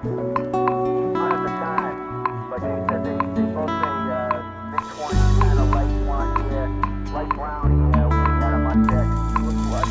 One at a time. Like they said, they both say mid-20s, kind of light blonde hair, light brown hair. We had a mustache. Look like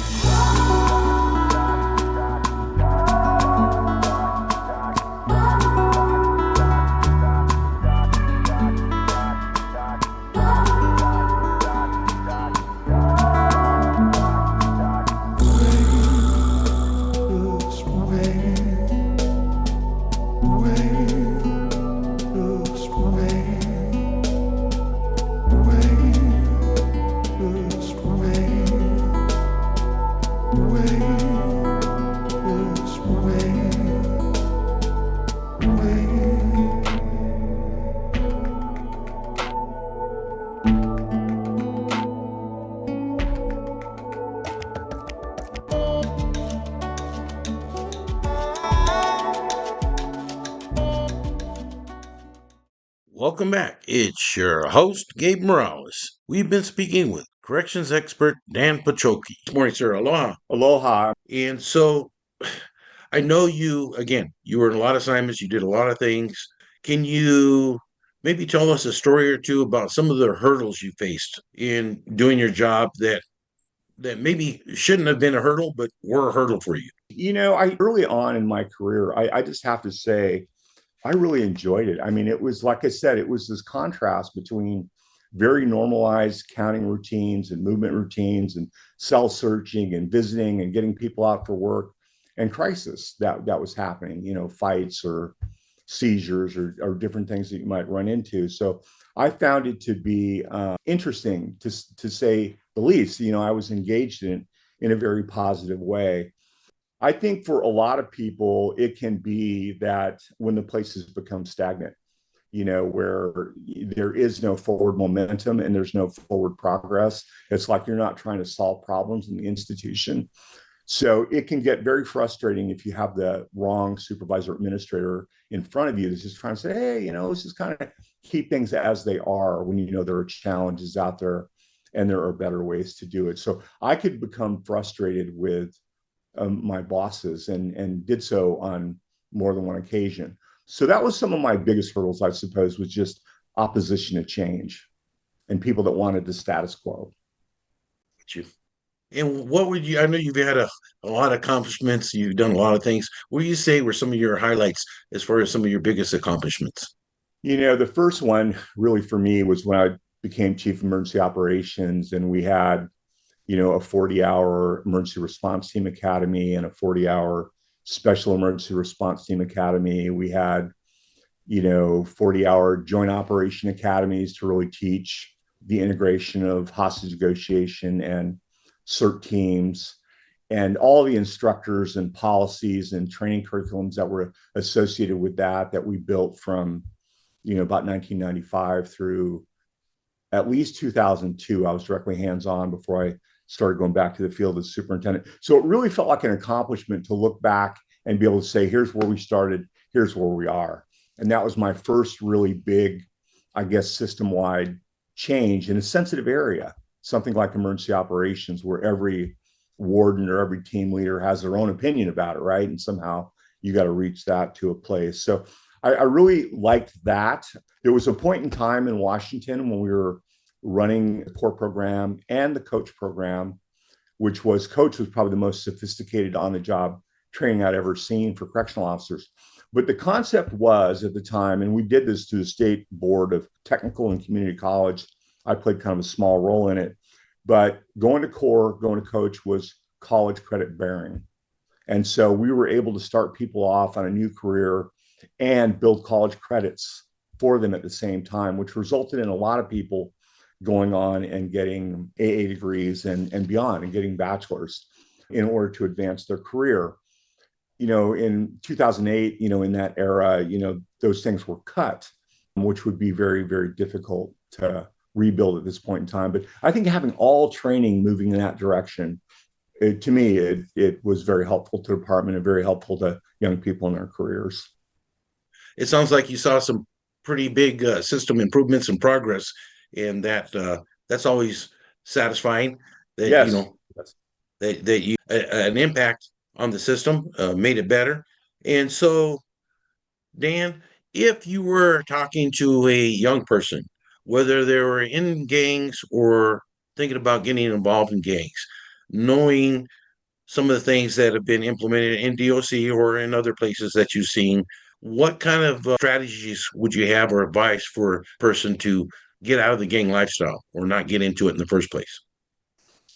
Welcome back. It's your host, Gabe Morales. We've been speaking with corrections expert Dan Pacholke. Good morning, sir. Aloha. Aloha. And so I know you were in a lot of assignments, you did a lot of things. Can you maybe tell us a story or two about some of the hurdles you faced in doing your job that maybe shouldn't have been a hurdle, but were a hurdle for you? I early on in my career, I just have to say, I really enjoyed it. I mean, it was like I said, it was this contrast between very normalized counting routines and movement routines and cell searching and visiting and getting people out for work and crisis that was happening, fights or seizures or different things that you might run into. So I found it to be interesting to say the least. I was engaged in a very positive way. I think for a lot of people, it can be that when the places become stagnant, where there is no forward momentum and there's no forward progress. It's like you're not trying to solve problems in the institution. So it can get very frustrating if you have the wrong supervisor administrator in front of you that's just trying to say, hey, let's just kind of keep things as they are when there are challenges out there and there are better ways to do it. So I could become frustrated with my bosses and did so on more than one occasion. So that was some of my biggest hurdles, I suppose, was just opposition to change and people that wanted the status quo. And what would you, I know you've had a lot of accomplishments, you've done a lot of things. What do you say were some of your highlights as far as some of your biggest accomplishments? The first one really for me was when I became chief of emergency operations and we had, a 40-hour emergency response team academy and a 40-hour special emergency response team academy. We had 40-hour joint operation academies to really teach the integration of hostage negotiation and CERT teams and all the instructors and policies and training curriculums that were associated with that we built from about 1995 through at least 2002. I was directly hands-on before I started going back to the field as superintendent. So it really felt like an accomplishment to look back and be able to say, here's where we started, here's where we are. And that was my first really big, I guess, system-wide change in a sensitive area, something like emergency operations, where every warden or every team leader has their own opinion about it, right? And somehow you got to reach that to a place. So I really liked that. There was a point in time in Washington when we were running the core program and the coach program, which was coach was probably the most sophisticated on the job training I'd ever seen for correctional officers. But the concept was at the time, and we did this through the state board of technical and community college. I played kind of a small role in it, but going to core, going to coach was college credit bearing. And so we were able to start people off on a new career and build college credits for them at the same time, which resulted in a lot of people going on and getting AA degrees and beyond and getting bachelors in order to advance their career. In 2008, in that era, those things were cut, which would be very, very difficult to rebuild at this point in time. But I think having all training moving in that direction, to me, it was very helpful to the department and very helpful to young people in their careers. It sounds like you saw some pretty big system improvements and progress, and that's always satisfying. That Yes. Yes. that you an impact on the system, made it better. And so, Dan, if you were talking to a young person, whether they were in gangs or thinking about getting involved in gangs, knowing some of the things that have been implemented in DOC or in other places that you've seen, what kind of strategies would you have or advice for a person to get out of the gang lifestyle or not get into it in the first place?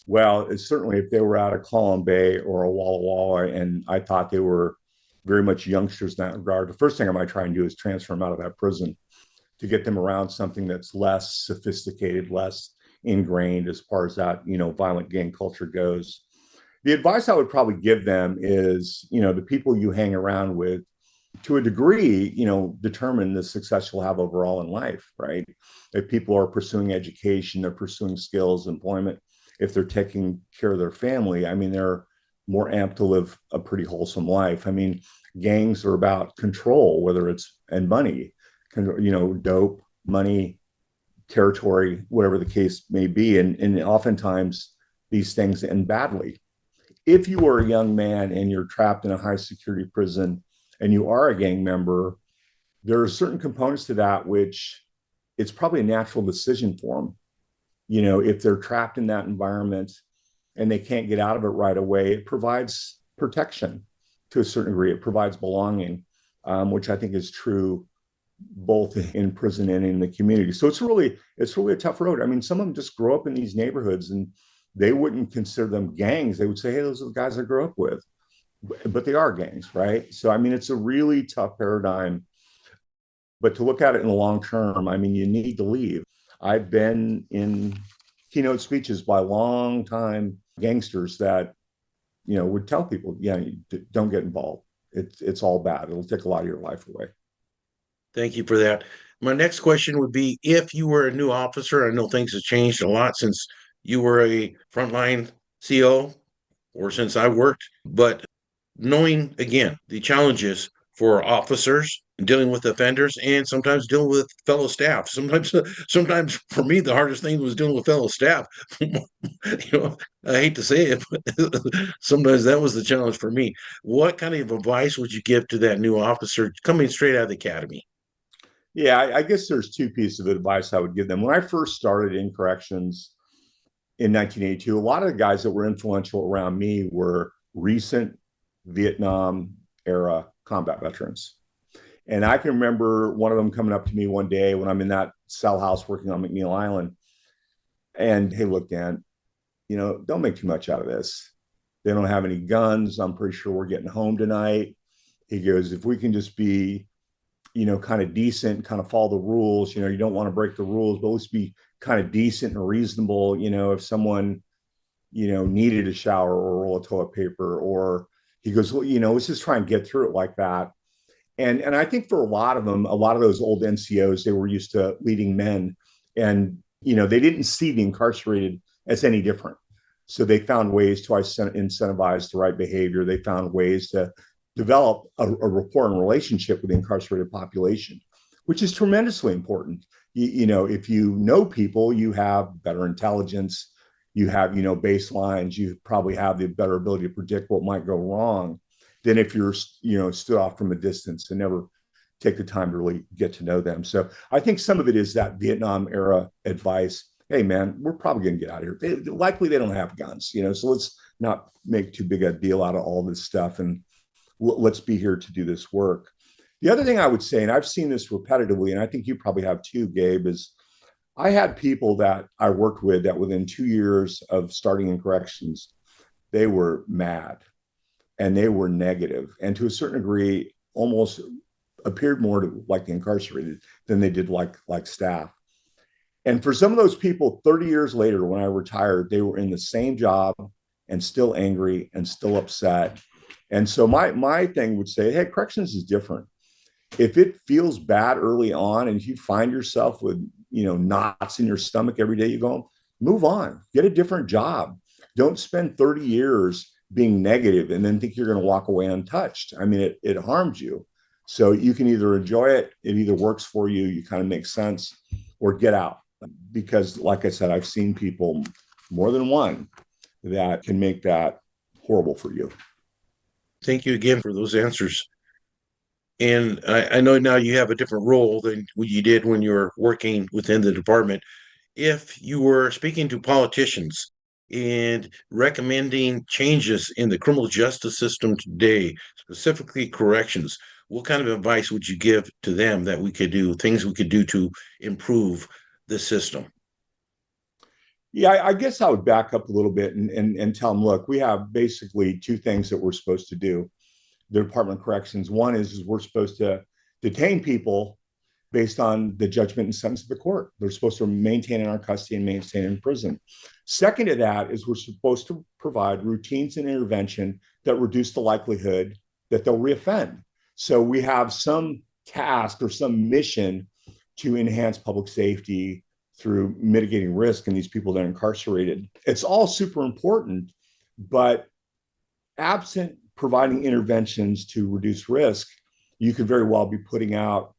Well, it's certainly if they were out of Column Bay or a Walla Walla, and I thought they were very much youngsters in that regard, the first thing I might try and do is transfer them out of that prison to get them around something that's less sophisticated, less ingrained as far as that, violent gang culture goes. The advice I would probably give them is, the people you hang around with to a degree, determine the success you'll have overall in life, right? If people are pursuing education, they're pursuing skills, employment, if they're taking care of their family, I mean, they're more amped to live a pretty wholesome life. I mean, gangs are about control, whether it's and money, dope, money, territory, whatever the case may be. And oftentimes these things end badly. If you are a young man and you're trapped in a high security prison and you are a gang member, there are certain components to that which it's probably a natural decision for them. If they're trapped in that environment and they can't get out of it right away, it provides protection to a certain degree. It provides belonging, which I think is true both in prison and in the community. So it's really a tough road. I mean, some of them just grow up in these neighborhoods and they wouldn't consider them gangs. They would say, hey, those are the guys I grew up with. But they are gangs, right? So, I mean, it's a really tough paradigm. But to look at it in the long term, I mean, you need to leave. I've been in keynote speeches by long-time gangsters that, would tell people, yeah, don't get involved. It's all bad. It'll take a lot of your life away. Thank you for that. My next question would be if you were a new officer, I know things have changed a lot since you were a frontline CO or since I worked, but knowing again the challenges for officers dealing with offenders and sometimes dealing with fellow staff. Sometimes for me, the hardest thing was dealing with fellow staff. I hate to say it, but sometimes that was the challenge for me. What kind of advice would you give to that new officer coming straight out of the academy? Yeah, I guess there's two pieces of advice I would give them. When I first started in corrections in 1982, a lot of the guys that were influential around me were recent Vietnam era combat veterans. And I can remember one of them coming up to me one day when I'm in that cell house working on McNeil Island. And hey, look, Dan, don't make too much out of this. They don't have any guns. I'm pretty sure we're getting home tonight. He goes, if we can just be, kind of decent, kind of follow the rules, you don't want to break the rules, but let's be kind of decent and reasonable. If someone, needed a shower or a roll of toilet paper, or he goes, well, let's just try and get through it like that. And I think for a lot of them, a lot of those old NCOs, they were used to leading men, and they didn't see the incarcerated as any different. So they found ways to incentivize the right behavior. They found ways to develop a rapport and relationship with the incarcerated population, which is tremendously important. If you know people, you have better intelligence, you have baselines, you probably have the better ability to predict what might go wrong than if you're stood off from a distance and never take the time to really get to know them. So I think some of it is that Vietnam era advice. Hey man, we're probably going to get out of here. Likely they don't have guns, so let's not make too big a deal out of all this stuff, and let's be here to do this work. The other thing I would say, and I've seen this repetitively, and I think you probably have too, Gabe, is I had people that I worked with that within 2 years of starting in corrections, they were mad and they were negative, and to a certain degree, almost appeared more to like the incarcerated than they did like staff. And for some of those people, 30 years later, when I retired, they were in the same job and still angry and still upset. And so my thing would say, hey, corrections is different. If it feels bad early on and you find yourself with, knots in your stomach every day you go home, move on, get a different job. Don't spend 30 years being negative and then think you're going to walk away untouched. I mean, it harms you. So you can either enjoy it, it either works for you, you kind of make sense, or get out. Because like I said, I've seen people, more than one, that can make that horrible for you. Thank you again for those answers. And I know now you have a different role than what you did when you were working within the department. If you were speaking to politicians and recommending changes in the criminal justice system today, specifically corrections, what kind of advice would you give to them that we could do, things we could do to improve the system? Yeah, I guess I would back up a little bit and tell them, look, we have basically two things that we're supposed to do. The Department of Corrections. One is we're supposed to detain people based on the judgment and sentence of the court. They're supposed to maintain in our custody and maintain in prison. Second to that is we're supposed to provide routines and intervention that reduce the likelihood that they'll reoffend. So we have some task or some mission to enhance public safety through mitigating risk in these people that are incarcerated. It's all super important, but absent providing interventions to reduce risk, you could very well be putting out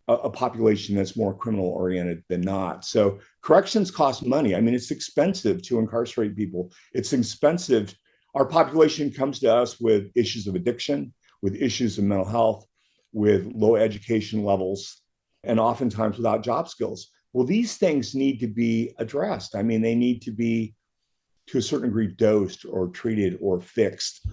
a population that's more criminal oriented than not. So corrections cost money. I mean, it's expensive to incarcerate people. It's expensive. Our population comes to us with issues of addiction, with issues of mental health, with low education levels, and oftentimes without job skills. Well, these things need to be addressed. I mean, they need to be to a certain degree dosed or treated or fixed.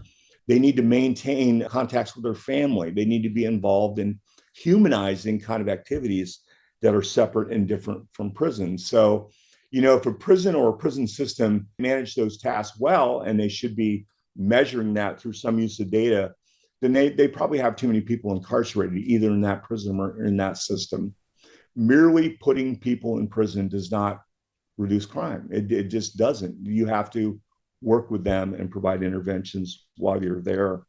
They need to maintain contacts with their family. They need to be involved in humanizing kind of activities that are separate and different from prison. So, if a prison or a prison system manage those tasks well, and they should be measuring that through some use of data, then they probably have too many people incarcerated, either in that prison or in that system. Merely putting people in prison does not reduce crime. It just doesn't. You have to work with them and provide interventions while you're there.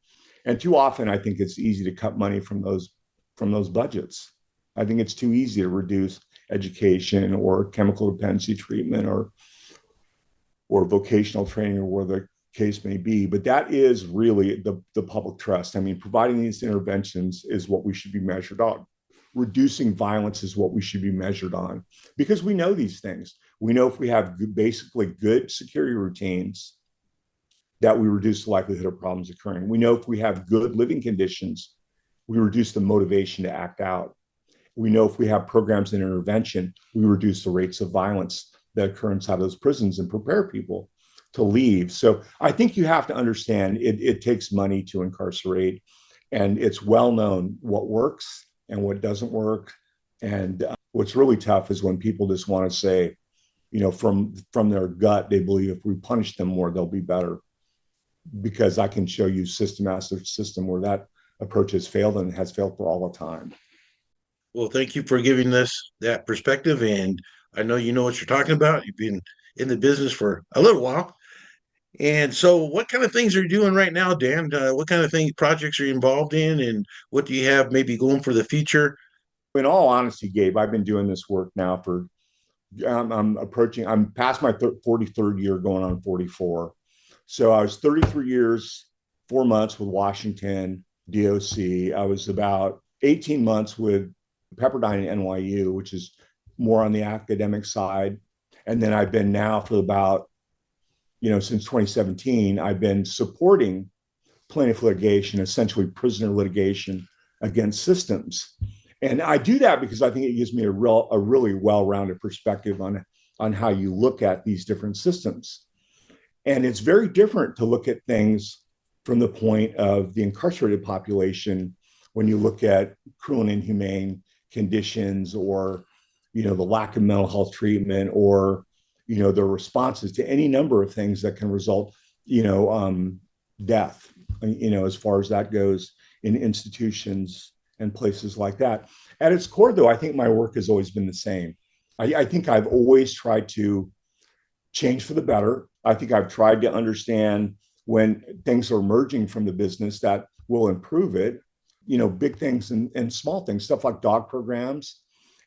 And too often, I think it's easy to cut money from those budgets. I think it's too easy to reduce education or chemical dependency treatment or vocational training or where the case may be. But that is really the public trust. I mean, providing these interventions is what we should be measured on. Reducing violence is what we should be measured on because we know these things. We know if we have basically good security routines, that we reduce the likelihood of problems occurring. We know if we have good living conditions, we reduce the motivation to act out. We know if we have programs and intervention, we reduce the rates of violence that occur inside those prisons and prepare people to leave. So I think you have to understand it takes money to incarcerate, and it's well known what works and what doesn't work. And what's really tough is when people just want to say, from their gut, they believe if we punish them more, they'll be better. Because I can show you system after system where that approach has failed and has failed for all the time. Well, thank you for giving us that perspective. And I know you know what you're talking about. You've been in the business for a little while. And so, what kind of things are you doing right now, Dan? What kind of projects are you involved in? And what do you have maybe going for the future? In all honesty, Gabe, I've been doing this work now for, I'm past my 43rd year going on 44. So I was 33 years, 4 months with Washington, DOC. I was about 18 months with Pepperdine and NYU, which is more on the academic side. And then I've been now for about, since 2017, I've been supporting plaintiff litigation, essentially prisoner litigation against systems. And I do that because I think it gives me a really well-rounded perspective on how you look at these different systems. And it's very different to look at things from the point of the incarcerated population when you look at cruel and inhumane conditions or, the lack of mental health treatment or, their responses to any number of things that can result, death, as far as that goes in institutions and places like that. At its core, though, I think my work has always been the same. I think I've always tried to change for the better. I think I've tried to understand when things are emerging from the business that will improve it, big things and small things, stuff like dog programs,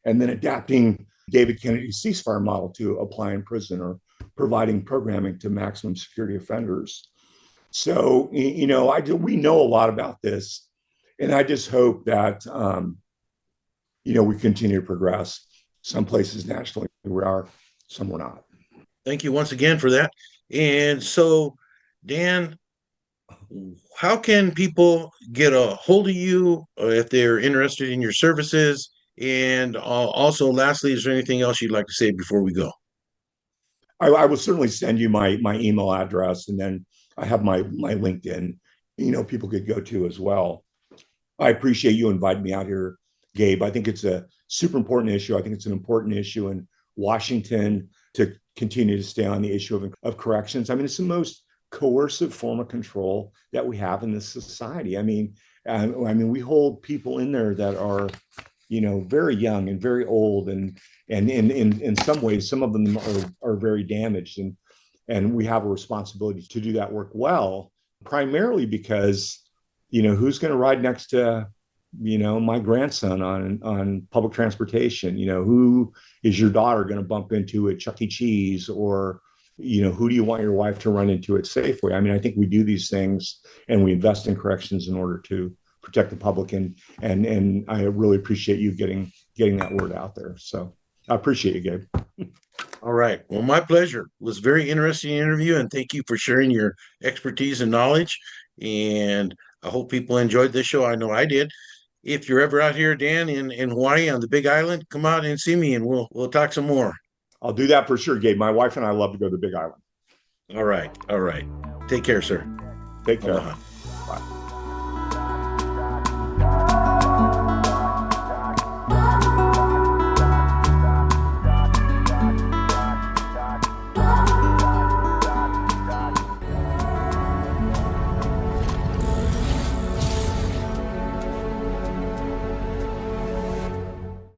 and then adapting David Kennedy's ceasefire model to apply in prison or providing programming to maximum security offenders. So, we know a lot about this. And I just hope that, we continue to progress. Some places nationally we are, some we're not. Thank you once again for that. And so, Dan, how can people get a hold of you if they're interested in your services? And also, lastly, is there anything else you'd like to say before we go? I will certainly send you my email address, and then I have my LinkedIn. People could go to as well. I appreciate you inviting me out here, Gabe. I think it's a super important issue. I think it's an important issue in Washington to continue to stay on the issue of corrections. I mean, it's the most coercive form of control that we have in this society. We hold people in there that are, very young and very old, and in some ways, some of them are very damaged, and we have a responsibility to do that work well, primarily because who's going to ride next to my grandson on public transportation? Who is your daughter going to bump into at Chuck E. Cheese? Or who do you want your wife to run into at Safeway? I mean, I think we do these things and we invest in corrections in order to protect the public, and I really appreciate you getting that word out there. So I appreciate you, Gabe. All right. Well, my pleasure. It was a very interesting interview, and thank you for sharing your expertise and knowledge. And I hope people enjoyed this show. I know I did. If you're ever out here, Dan, in Hawaii on the Big Island, come out and see me, and we'll talk some more. I'll do that for sure, Gabe. My wife and I love to go to the Big Island. All right. All right. Take care, sir. Take care. Aloha.